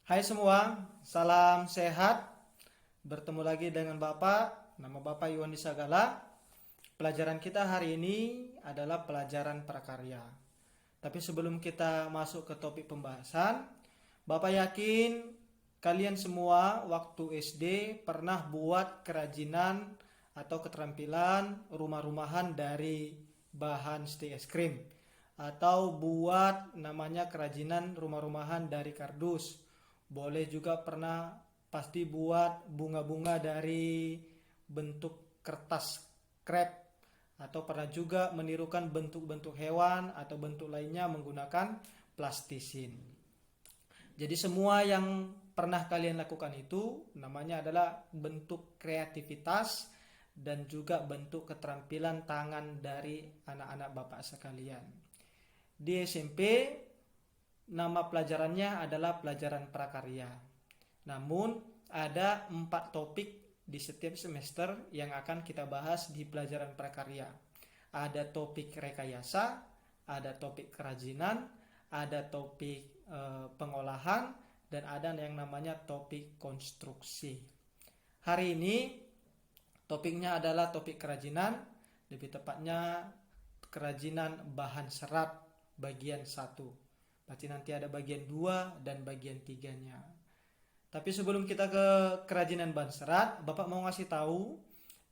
Hai semua, salam sehat. Bertemu lagi dengan Bapak. Nama Bapak Iwan Disagala. Pelajaran kita hari ini adalah pelajaran prakarya. Tapi sebelum kita masuk ke topik pembahasan, Bapak yakin kalian semua waktu SD pernah buat kerajinan atau keterampilan rumah-rumahan dari bahan stik es krim, atau buat namanya kerajinan rumah-rumahan dari kardus. Boleh juga pernah pasti buat bunga-bunga dari bentuk kertas krep, atau pernah juga menirukan bentuk-bentuk hewan atau bentuk lainnya menggunakan plastisin. Jadi semua yang pernah kalian lakukan itu namanya adalah bentuk kreativitas dan juga bentuk keterampilan tangan dari anak-anak Bapak sekalian. Di SMP nama pelajarannya adalah pelajaran prakarya. Namun ada 4 topik di setiap semester yang akan kita bahas di pelajaran prakarya. Ada topik rekayasa, ada topik kerajinan, ada topik pengolahan, dan ada yang namanya topik konstruksi. Hari ini topiknya adalah topik kerajinan, lebih tepatnya kerajinan bahan serat bagian 1. Berarti nanti ada bagian 2 dan bagian 3-nya. Tapi sebelum kita ke kerajinan bahan serat, Bapak mau ngasih tahu,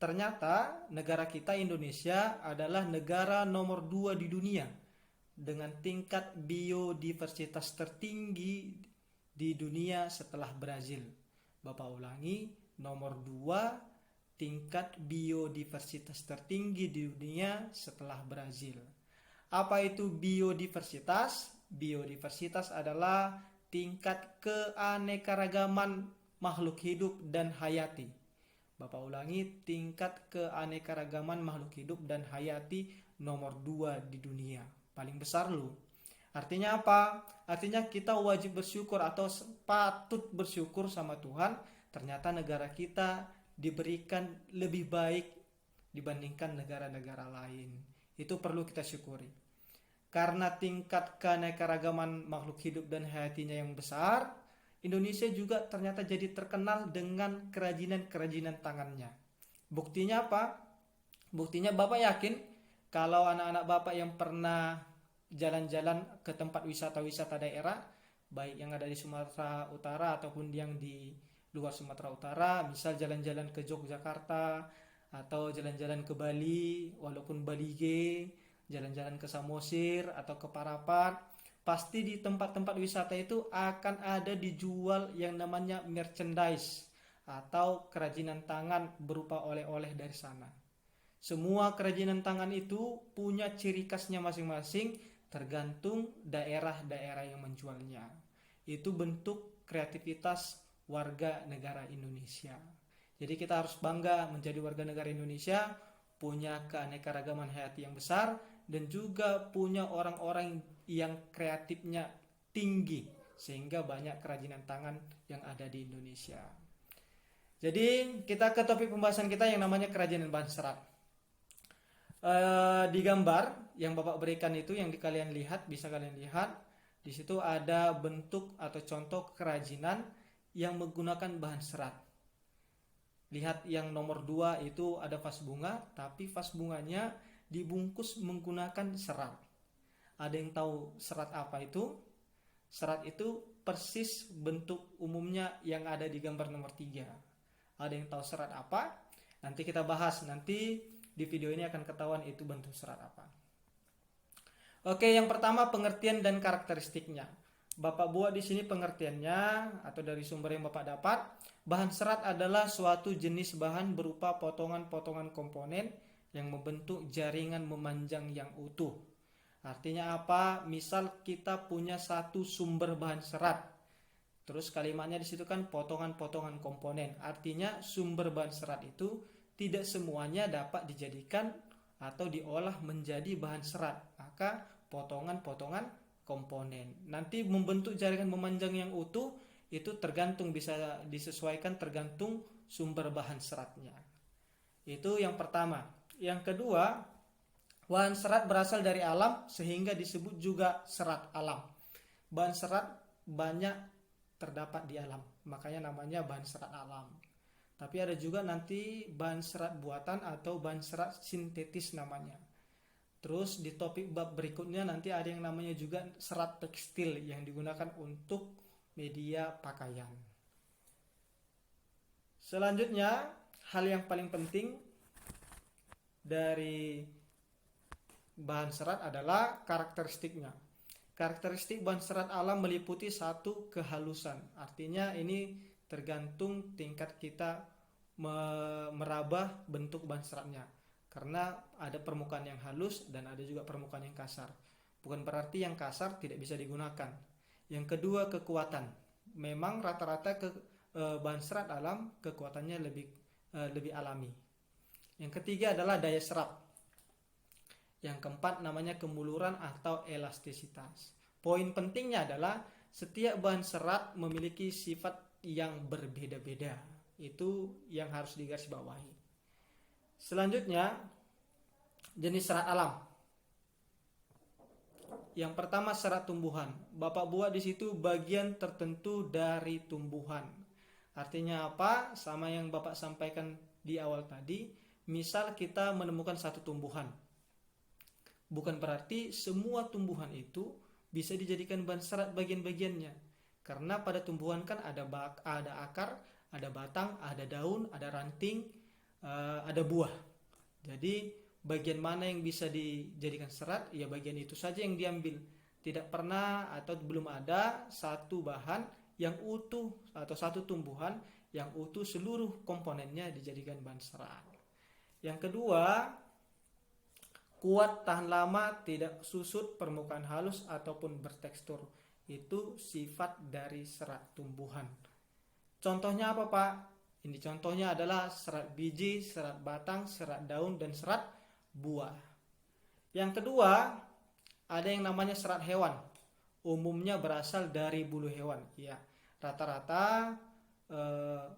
ternyata negara kita Indonesia adalah negara nomor 2 di dunia dengan tingkat biodiversitas tertinggi di dunia setelah Brazil. Bapak ulangi, nomor 2 tingkat biodiversitas tertinggi di dunia setelah Brazil. Apa itu biodiversitas? Biodiversitas adalah tingkat keanekaragaman makhluk hidup dan hayati. Bapak ulangi, tingkat keanekaragaman makhluk hidup dan hayati nomor 2 di dunia. Paling besar loh. Artinya apa? Artinya kita wajib bersyukur atau patut bersyukur sama Tuhan. Ternyata negara kita diberikan lebih baik dibandingkan negara-negara lain. Itu perlu kita syukuri. Karena tingkat keanekaragaman makhluk hidup dan hayatinya yang besar, Indonesia juga ternyata jadi terkenal dengan kerajinan-kerajinan tangannya. Buktinya apa? Buktinya Bapak yakin kalau anak-anak Bapak yang pernah jalan-jalan ke tempat wisata-wisata daerah, baik yang ada di Sumatera Utara ataupun yang di luar Sumatera Utara, misal jalan-jalan ke Yogyakarta atau jalan-jalan ke Bali, walaupun Balige, jalan-jalan ke Samosir atau ke Parapat, pasti di tempat-tempat wisata itu akan ada dijual yang namanya merchandise atau kerajinan tangan berupa oleh-oleh dari sana. Semua kerajinan tangan itu punya ciri khasnya masing-masing tergantung daerah-daerah yang menjualnya. Itu bentuk kreativitas warga negara Indonesia. Jadi kita harus bangga menjadi warga negara Indonesia, punya keanekaragaman hayati yang besar dan juga punya orang-orang yang kreatifnya tinggi sehingga banyak kerajinan tangan yang ada di Indonesia. Jadi kita ke topik pembahasan kita yang namanya kerajinan bahan serat. Di gambar yang Bapak berikan itu yang kalian lihat, bisa kalian lihat di situ ada bentuk atau contoh kerajinan yang menggunakan bahan serat. Lihat yang nomor 2 itu ada vas bunga, tapi vas bunganya dibungkus menggunakan serat. Ada yang tahu serat apa itu? Serat itu persis bentuk umumnya yang ada di gambar nomor 3. Ada yang tahu serat apa? Nanti kita bahas, nanti di video ini akan ketahuan itu bentuk serat apa. Oke, yang pertama pengertian dan karakteristiknya. Bapak buat di sini pengertiannya atau dari sumber yang Bapak dapat. Bahan serat adalah suatu jenis bahan berupa potongan-potongan komponen yang membentuk jaringan memanjang yang utuh. Artinya apa? Misal kita punya satu sumber bahan serat. Terus kalimatnya di situ kan potongan-potongan komponen. Artinya sumber bahan serat itu tidak semuanya dapat dijadikan atau diolah menjadi bahan serat. Maka potongan-potongan komponen. Nanti membentuk jaringan memanjang yang utuh itu tergantung, bisa disesuaikan tergantung sumber bahan seratnya. Itu yang pertama. Yang kedua, bahan serat berasal dari alam sehingga disebut juga serat alam. Bahan serat banyak terdapat di alam. Makanya namanya bahan serat alam. Tapi ada juga nanti bahan serat buatan atau bahan serat sintetis namanya. Terus di topik bab berikutnya nanti ada yang namanya juga serat tekstil yang digunakan untuk media pakaian. Selanjutnya, hal yang paling penting dari bahan serat adalah karakteristiknya. Karakteristik bahan serat alam meliputi satu, kehalusan. Artinya ini tergantung tingkat kita meraba bentuk bahan seratnya. Karena ada permukaan yang halus dan ada juga permukaan yang kasar. Bukan berarti yang kasar tidak bisa digunakan. Yang kedua, kekuatan. Memang rata-rata bahan serat alam kekuatannya lebih alami. Yang ketiga adalah daya serap. Yang keempat namanya kemuluran atau elastisitas. Poin pentingnya adalah setiap bahan serat memiliki sifat yang berbeda-beda. Itu yang harus digarisbawahi. Selanjutnya, jenis serat alam. Yang pertama serat tumbuhan. Bapak buat di situ bagian tertentu dari tumbuhan. Artinya apa? Sama yang Bapak sampaikan di awal tadi. Misal kita menemukan satu tumbuhan. Bukan berarti semua tumbuhan itu bisa dijadikan bahan serat bagian-bagiannya. Karena pada tumbuhan kan ada akar, ada batang, ada daun, ada ranting, ada buah. Jadi bagian mana yang bisa dijadikan serat, ya bagian itu saja yang diambil. Tidak pernah atau belum ada satu bahan yang utuh atau satu tumbuhan yang utuh seluruh komponennya dijadikan bahan serat. Yang kedua, kuat, tahan lama, tidak susut, permukaan halus ataupun bertekstur. Itu sifat dari serat tumbuhan. Contohnya apa, Pak? Ini contohnya adalah serat biji, serat batang, serat daun, dan serat buah. Yang kedua, ada yang namanya serat hewan. Umumnya berasal dari bulu hewan. Ya, rata-rata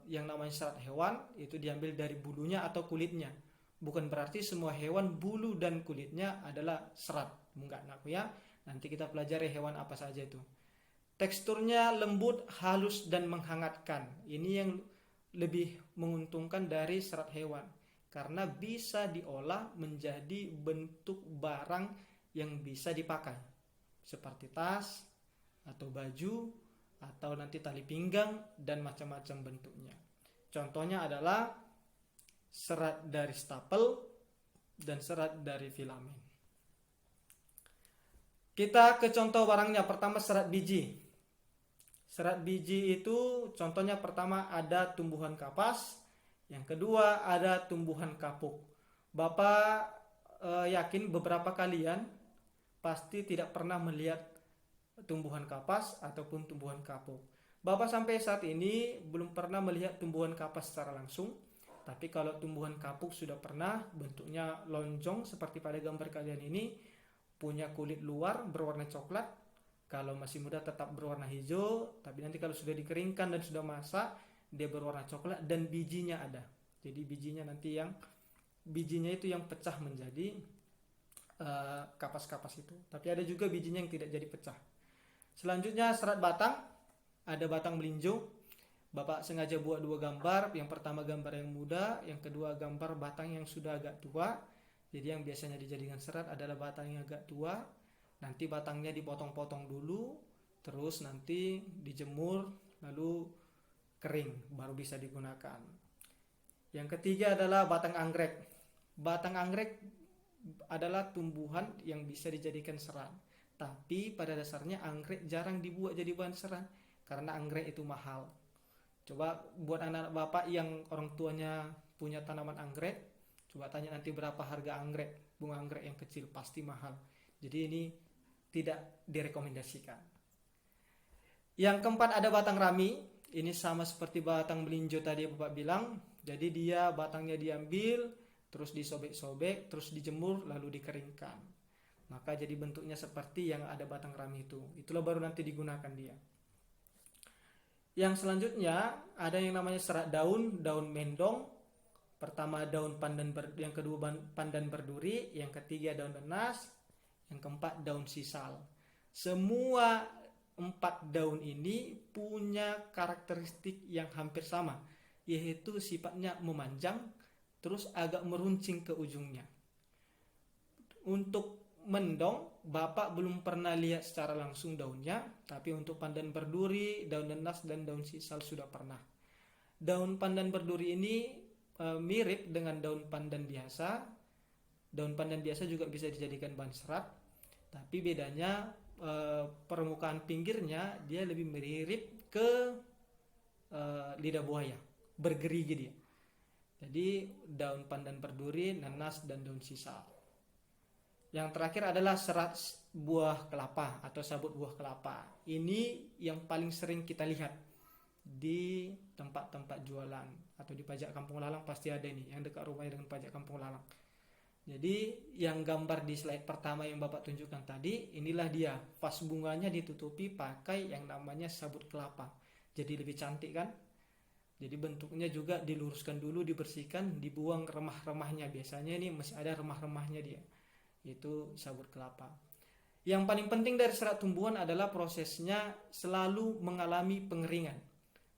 yang namanya serat hewan itu diambil dari bulunya atau kulitnya. Bukan berarti semua hewan bulu dan kulitnya adalah serat. Enggak, ya. Nanti kita pelajari hewan apa saja itu. Teksturnya lembut, halus, dan menghangatkan. Ini yang lebih menguntungkan dari serat hewan. Karena bisa diolah menjadi bentuk barang yang bisa dipakai. Seperti tas, atau baju, atau nanti tali pinggang, dan macam-macam bentuknya. Contohnya adalah serat dari stapel dan serat dari filamen. Kita ke contoh barangnya. Pertama serat biji. Serat biji itu contohnya pertama ada tumbuhan kapas, yang kedua ada tumbuhan kapuk. Bapak yakin beberapa kalian pasti tidak pernah melihat tumbuhan kapas ataupun tumbuhan kapuk. Bapak sampai saat ini belum pernah melihat tumbuhan kapas secara langsung. Tapi kalau tumbuhan kapuk sudah pernah, bentuknya lonjong seperti pada gambar kalian ini, punya kulit luar berwarna coklat. Kalau masih muda tetap berwarna hijau, tapi nanti kalau sudah dikeringkan dan sudah masak, dia berwarna coklat dan bijinya ada. Jadi bijinya itu yang pecah menjadi kapas-kapas itu. Tapi ada juga bijinya yang tidak jadi pecah. Selanjutnya serat batang, ada batang melinjo. Bapak sengaja buat dua gambar. Yang pertama gambar yang muda, yang kedua gambar batang yang sudah agak tua. Jadi yang biasanya dijadikan serat adalah batang yang agak tua. Nanti batangnya dipotong-potong dulu, terus nanti dijemur, lalu kering, baru bisa digunakan. Yang ketiga adalah batang anggrek. Batang anggrek adalah tumbuhan yang bisa dijadikan serat. Tapi pada dasarnya anggrek jarang dibuat jadi bahan serat, karena anggrek itu mahal. Coba buat anak-anak bapak yang orang tuanya punya tanaman anggrek, coba tanya nanti berapa harga anggrek, bunga anggrek yang kecil, pasti mahal. Jadi ini tidak direkomendasikan. Yang keempat ada batang rami. Ini sama seperti batang melinjo tadi Bapak bilang. Jadi dia batangnya diambil, terus disobek-sobek, terus dijemur, lalu dikeringkan. Maka jadi bentuknya seperti yang ada batang rami itu. Itulah baru nanti digunakan dia. Yang selanjutnya ada yang namanya serat daun, daun mendong. Pertama daun pandan, yang kedua pandan berduri, yang ketiga daun nanas, yang keempat daun sisal. Semua 4 daun ini punya karakteristik yang hampir sama, yaitu sifatnya memanjang terus agak meruncing ke ujungnya. Untuk mendong, Bapak belum pernah lihat secara langsung daunnya, tapi untuk pandan berduri, daun nenas, dan daun sisal sudah pernah. Daun pandan berduri ini mirip dengan daun pandan biasa. Daun pandan biasa juga bisa dijadikan bahan serat, tapi bedanya permukaan pinggirnya dia lebih mirip ke lidah buaya, bergerigi dia. Jadi daun pandan berduri, nanas, dan daun sisal. Yang terakhir adalah serat buah kelapa atau sabut buah kelapa. Ini yang paling sering kita lihat di tempat-tempat jualan atau di pajak Kampung Lalang pasti ada ini, yang dekat rumahnya dengan pajak Kampung Lalang. Jadi yang gambar di slide pertama yang Bapak tunjukkan tadi, inilah dia. Vas bunganya ditutupi pakai yang namanya sabut kelapa. Jadi lebih cantik kan? Jadi bentuknya juga diluruskan dulu, dibersihkan, dibuang remah-remahnya. Biasanya ini masih ada remah-remahnya dia. Itu sabut kelapa. Yang paling penting dari serat tumbuhan adalah prosesnya selalu mengalami pengeringan.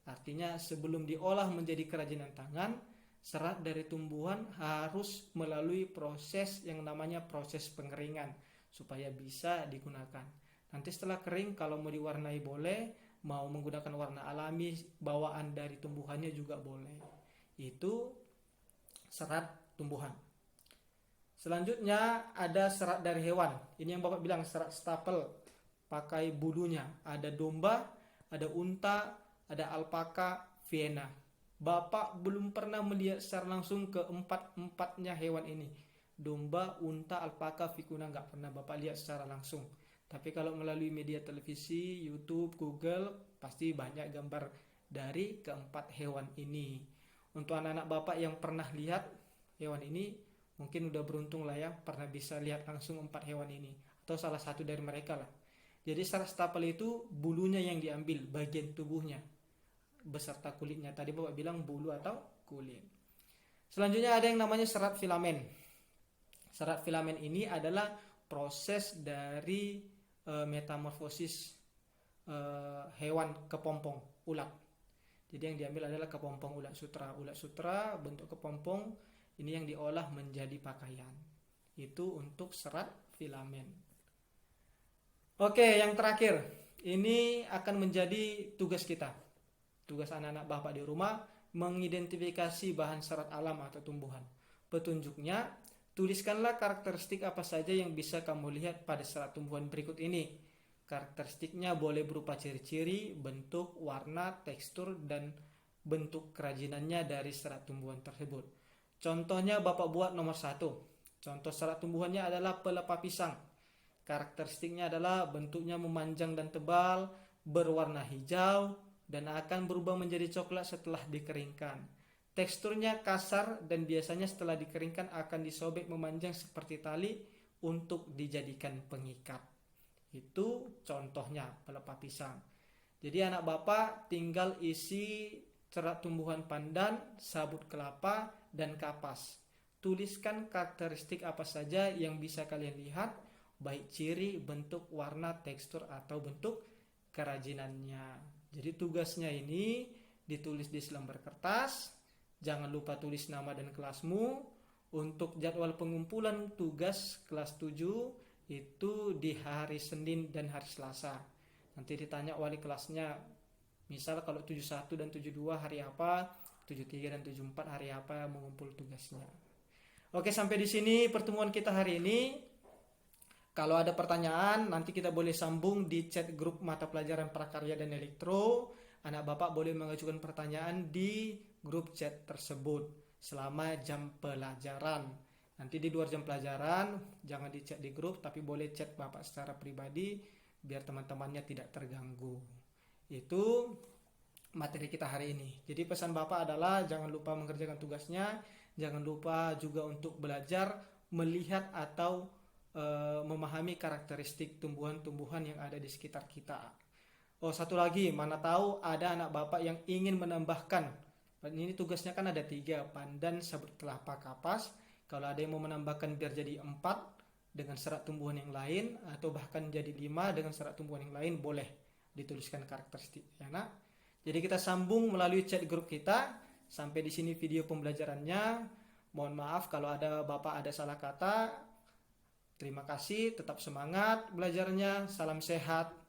Artinya sebelum diolah menjadi kerajinan tangan, serat dari tumbuhan harus melalui proses yang namanya proses pengeringan supaya bisa digunakan. Nanti setelah kering, kalau mau diwarnai boleh, mau menggunakan warna alami bawaan dari tumbuhannya juga boleh. Itu serat tumbuhan. Selanjutnya ada serat dari hewan. Ini yang Bapak bilang serat stapel, pakai bulunya. Ada domba, ada unta, ada alpaka, Vienna. Bapak belum pernah melihat secara langsung keempat-empatnya hewan ini. Domba, unta, alpaka, vicuna nggak pernah Bapak lihat secara langsung. Tapi kalau melalui media televisi, YouTube, Google, pasti banyak gambar dari keempat hewan ini. Untuk anak-anak Bapak yang pernah lihat hewan ini, mungkin udah beruntung lah ya, pernah bisa lihat langsung 4 hewan ini. Atau salah satu dari mereka lah. Jadi serat stapel itu bulunya yang diambil, bagian tubuhnya beserta kulitnya. Tadi Bapak bilang bulu atau kulit. Selanjutnya ada yang namanya serat filamen. Serat filamen ini adalah proses dari metamorfosis hewan kepompong, ulat. Jadi yang diambil adalah kepompong ulat sutra. Ulat sutra bentuk kepompong ini yang diolah menjadi pakaian. Itu untuk serat filamen. Oke, yang terakhir. Ini akan menjadi tugas kita. Tugas anak-anak Bapak di rumah mengidentifikasi bahan serat alam atau tumbuhan. Petunjuknya, tuliskanlah karakteristik apa saja yang bisa kamu lihat pada serat tumbuhan berikut ini. Karakteristiknya boleh berupa ciri-ciri, bentuk, warna, tekstur, dan bentuk kerajinannya dari serat tumbuhan tersebut. Contohnya Bapak buat nomor 1. Contoh serat tumbuhannya adalah pelepah pisang. Karakteristiknya adalah bentuknya memanjang dan tebal, berwarna hijau, dan akan berubah menjadi coklat setelah dikeringkan. Teksturnya kasar dan biasanya setelah dikeringkan akan disobek memanjang seperti tali untuk dijadikan pengikat. Itu contohnya pelepah pisang. Jadi anak Bapak tinggal isi serat tumbuhan pandan, sabut kelapa, dan kapas. Tuliskan karakteristik apa saja yang bisa kalian lihat, baik ciri, bentuk, warna, tekstur, atau bentuk kerajinannya. Jadi tugasnya ini ditulis di selembar kertas. Jangan lupa tulis nama dan kelasmu. Untuk jadwal pengumpulan tugas kelas 7 itu di hari Senin dan hari Selasa. Nanti ditanya wali kelasnya, misal kalau 71 dan 72 hari apa, 73 dan 74 hari apa mengumpul tugasnya. Oke, sampai di sini pertemuan kita hari ini. Kalau ada pertanyaan, nanti kita boleh sambung di chat grup mata pelajaran prakarya dan elektro. Anak Bapak boleh mengajukan pertanyaan di grup chat tersebut selama jam pelajaran. Nanti di luar jam pelajaran, jangan di chat di grup, tapi boleh chat Bapak secara pribadi biar teman-temannya tidak terganggu. Itu materi kita hari ini. Jadi pesan Bapak adalah jangan lupa mengerjakan tugasnya, jangan lupa juga untuk belajar melihat atau memahami karakteristik tumbuhan-tumbuhan yang ada di sekitar kita. Oh, satu lagi, mana tahu ada anak Bapak yang ingin menambahkan. Ini tugasnya kan ada 3, pandan, sabut kelapa, kapas. Kalau ada yang mau menambahkan biar jadi 4 dengan serat tumbuhan yang lain, atau bahkan jadi 5 dengan serat tumbuhan yang lain, boleh. dituliskan karakteristik ya nak. Jadi kita sambung melalui chat grup kita. Sampai di sini video pembelajarannya. Mohon maaf kalau ada Bapak ada salah kata. Terima kasih, tetap semangat belajarnya. Salam sehat.